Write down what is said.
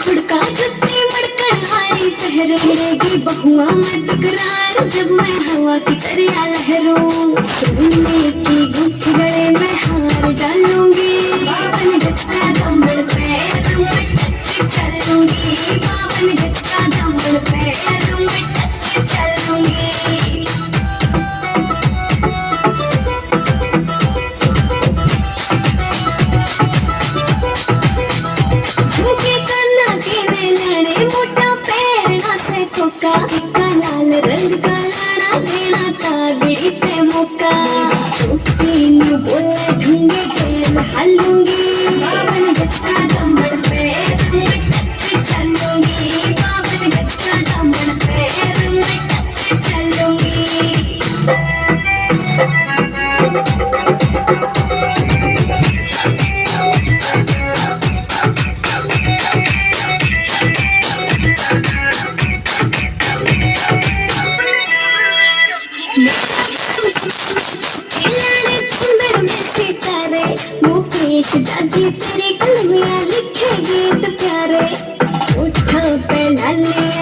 खुड़का जुत्ती मड़कड़हाई पहरेगी बहुआ में तकरार जब मैं हवा की तरह लहरूं सोने की गुत्थी गले में हार डालूंगी 52 गज का दामन पैरों में टक चलूंगी 52 गज का दामन पैरों में टक चलूंगी मोटा पैरना से ठोका लाल रंग का लाना देना तागड़ी पे मौका छोटी न्यू बोले ढूंढे खेल हलूंगी 52 गज का दामन पैर में टक चलूंगी 52 गज का दामन पैर में टक चलूंगी मुकेश जाजी तेरी कलमियां लिखे गीत प्यारे उठा पे लाले